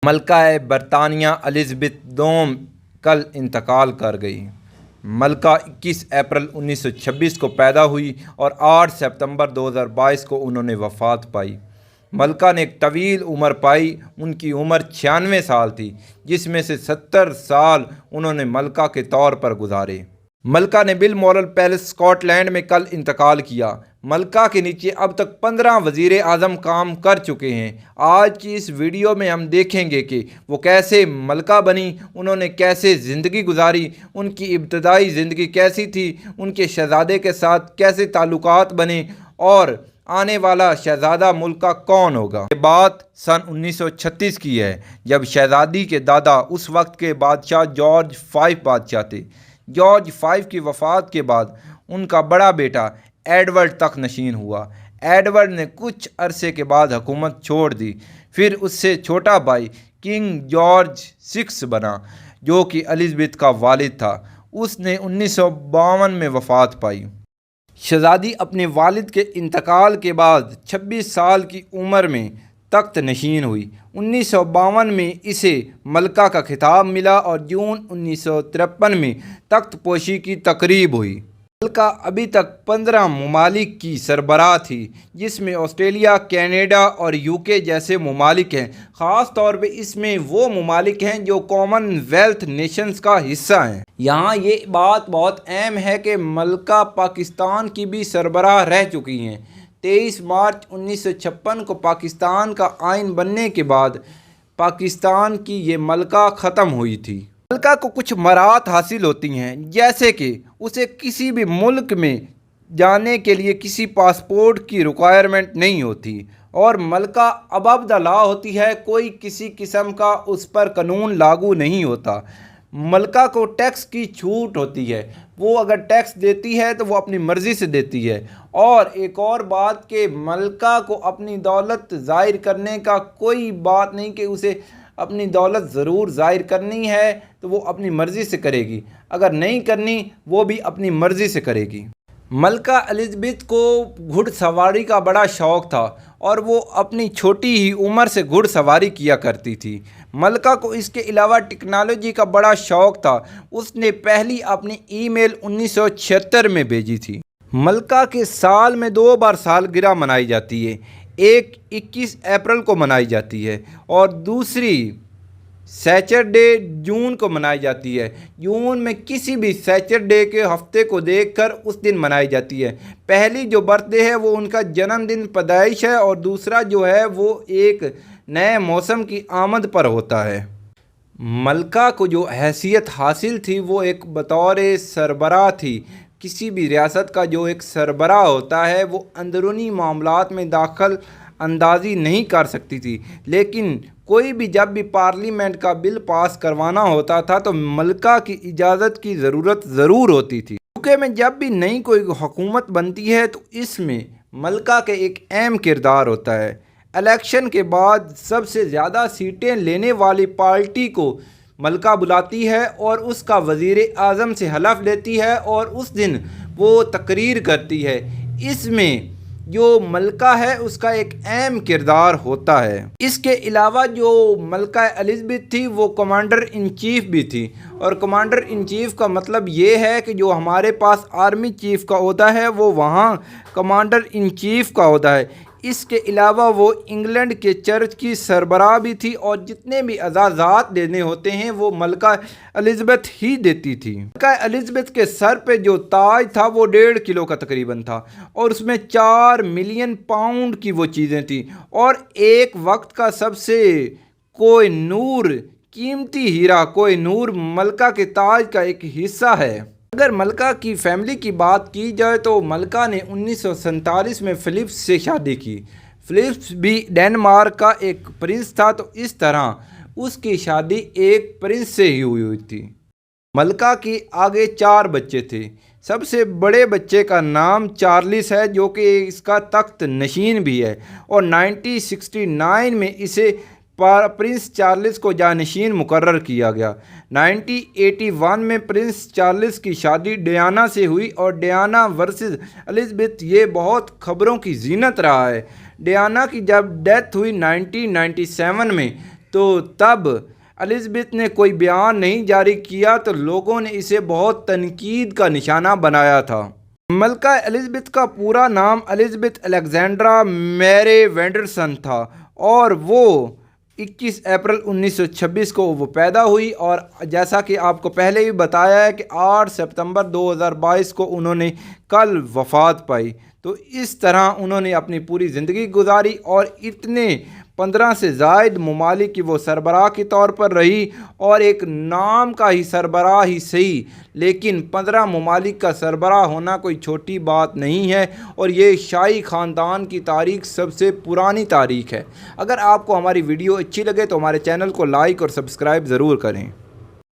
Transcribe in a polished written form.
ملکہ برطانیہ الزبتھ دوم کل انتقال کر گئی۔ ملکہ 21 اپریل 1926 کو پیدا ہوئی اور 8 ستمبر 2022 کو انہوں نے وفات پائی۔ ملکہ نے ایک طویل عمر پائی۔ ان کی عمر 96 سال تھی، جس میں سے 70 سال انہوں نے ملکہ کے طور پر گزارے۔ ملکہ نے بالمورل پیلس اسکاٹ لینڈ میں کل انتقال کیا۔ ملکہ کے نیچے اب تک 15 وزیر اعظم کام کر چکے ہیں۔ آج کی اس ویڈیو میں ہم دیکھیں گے کہ وہ کیسے ملکہ بنی، انہوں نے کیسے زندگی گزاری، ان کی ابتدائی زندگی کیسی تھی، ان کے شہزادے کے ساتھ کیسے تعلقات بنے اور آنے والا شہزادہ ملکہ کون ہوگا۔ یہ بات سن 1936 کی ہے، جب شہزادی کے دادا اس وقت کے بادشاہ جارج 5 بادشاہ تھے۔ جارج 5 کی وفات کے بعد ان کا بڑا بیٹا ایڈورڈ تخت نشین ہوا۔ ایڈورڈ نے کچھ عرصے کے بعد حکومت چھوڑ دی۔ پھر اس سے چھوٹا بھائی کنگ جارج 6 بنا، جو کہ الزبتھ کا والد تھا۔ اس نے 1952 میں وفات پائی۔ شہزادی اپنے والد کے انتقال کے بعد 26 سال کی عمر میں تخت نشین ہوئی۔ 1952 میں اسے ملکہ کا خطاب ملا اور جون 1953 میں تخت پوشی کی تقریب ہوئی۔ ملکہ ابھی تک 15 ممالک کی سربراہ تھی، جس میں آسٹریلیا، کینیڈا اور UK جیسے ممالک ہیں۔ خاص طور پہ اس میں وہ ممالک ہیں جو کامن ویلتھ نیشنز کا حصہ ہیں۔ یہاں یہ بات بہت اہم ہے کہ ملکہ پاکستان کی بھی سربراہ رہ چکی ہیں۔ 23 مارچ 1956 کو پاکستان کا آئین بننے کے بعد پاکستان کی یہ ملکہ ختم ہوئی تھی۔ ملکہ کو کچھ مراحت حاصل ہوتی ہیں، جیسے کہ اسے کسی بھی ملک میں جانے کے لیے کسی پاسپورٹ کی ریکوائرمنٹ نہیں ہوتی اور ملکہ ابو دا لا ہوتی ہے، کوئی کسی قسم کا اس پر قانون لاگو نہیں ہوتا۔ ملکہ کو ٹیکس کی چھوٹ ہوتی ہے، وہ اگر ٹیکس دیتی ہے تو وہ اپنی مرضی سے دیتی ہے۔ اور ایک اور بات کہ ملکہ کو اپنی دولت ظاہر کرنے کا کوئی بات نہیں کہ اسے اپنی دولت ضرور ظاہر کرنی ہے تو وہ اپنی مرضی سے کرے گی، اگر نہیں کرنی وہ بھی اپنی مرضی سے کرے گی۔ ملکہ الزبتھ کو گھڑ سواری کا بڑا شوق تھا اور وہ اپنی چھوٹی ہی عمر سے گھڑ سواری کیا کرتی تھی۔ ملکہ کو اس کے علاوہ ٹیکنالوجی کا بڑا شوق تھا۔ اس نے پہلی اپنی ای میل 1976 میں بھیجی تھی۔ ملکہ کے سال میں 2 بار سالگرہ منائی جاتی ہے، ایک 21 اپریل کو منائی جاتی ہے اور دوسری سیچرڈے جون کو منائی جاتی ہے۔ جون میں کسی بھی سیچرڈے کے ہفتے کو دیکھ کر اس دن منائی جاتی ہے۔ پہلی جو برتھ ڈے ہے وہ ان کا جنم دن پیدائش ہے اور دوسرا جو ہے وہ ایک نئے موسم کی آمد پر ہوتا ہے۔ ملکہ کو جو حیثیت حاصل تھی وہ ایک بطور سربراہ تھی۔ کسی بھی ریاست کا جو ایک سربراہ ہوتا ہے وہ اندرونی معاملات میں دخل اندازی نہیں کر سکتی تھی، لیکن کوئی بھی جب بھی پارلیمنٹ کا بل پاس کروانا ہوتا تھا تو ملکہ کی اجازت کی ضرورت ضرور ہوتی تھی۔ UK میں جب بھی نئی کوئی حکومت بنتی ہے تو اس میں ملکہ کے ایک اہم کردار ہوتا ہے۔ الیکشن کے بعد سب سے زیادہ سیٹیں لینے والی پارٹی کو ملکہ بلاتی ہے اور اس کا وزیر اعظم سے حلف لیتی ہے اور اس دن وہ تقریر کرتی ہے۔ اس میں جو ملکہ ہے اس کا ایک اہم کردار ہوتا ہے۔ اس کے علاوہ جو ملکہ الزبتھ تھی وہ کمانڈر ان چیف بھی تھی، اور کمانڈر ان چیف کا مطلب یہ ہے کہ جو ہمارے پاس آرمی چیف کا عہدہ ہے وہ وہاں کمانڈر ان چیف کا عہدہ ہے۔ اس کے علاوہ وہ انگلینڈ کے چرچ کی سربراہ بھی تھی اور جتنے بھی اعزازات دینے ہوتے ہیں وہ ملکہ الزبتھ ہی دیتی تھی۔ ملکہ الزبتھ کے سر پہ جو تاج تھا وہ 1.5 کلو کا تقریباً تھا اور اس میں 4 ملین پاؤنڈ کی وہ چیزیں تھیں، اور ایک وقت کا سب سے کوہ نور قیمتی ہیرا کوہ نور ملکہ کے تاج کا ایک حصہ ہے۔ اگر ملکہ کی فیملی کی بات کی جائے تو ملکہ نے 1947 میں فلپس سے شادی کی۔ فلپس بھی ڈنمارک کا ایک پرنس تھا، تو اس طرح اس کی شادی ایک پرنس سے ہی ہوئی تھی۔ ملکہ کے آگے 4 بچے تھے۔ سب سے بڑے بچے کا نام چارلس ہے، جو کہ اس کا تخت نشین بھی ہے، اور 1969 میں اسے پرنس چارلس کو جانشین مقرر کیا گیا۔ 1981 میں پرنس چارلس کی شادی ڈیانا سے ہوئی اور ڈیانا ورسز الزبتھ یہ بہت خبروں کی زینت رہا ہے۔ ڈیانا کی جب ڈیتھ ہوئی 1997 میں تو تب الزبتھ نے کوئی بیان نہیں جاری کیا تو لوگوں نے اسے بہت تنقید کا نشانہ بنایا تھا۔ ملکہ الزبتھ کا پورا نام الزبتھ الیگزینڈرا میری وینڈرسن تھا اور وہ 21 اپریل 1926 کو وہ پیدا ہوئی، اور جیسا کہ آپ کو پہلے ہی بتایا ہے کہ 8 ستمبر 2022 کو انہوں نے کل وفات پائی۔ تو اس طرح انہوں نے اپنی پوری زندگی گزاری اور اتنے 15 سے زائد ممالک کی وہ سربراہ کے طور پر رہی، اور ایک نام کا ہی سربراہ ہی صحیح لیکن 15 ممالک کا سربراہ ہونا کوئی چھوٹی بات نہیں ہے، اور یہ شاہی خاندان کی تاریخ سب سے پرانی تاریخ ہے۔ اگر آپ کو ہماری ویڈیو اچھی لگے تو ہمارے چینل کو لائک اور سبسکرائب ضرور کریں۔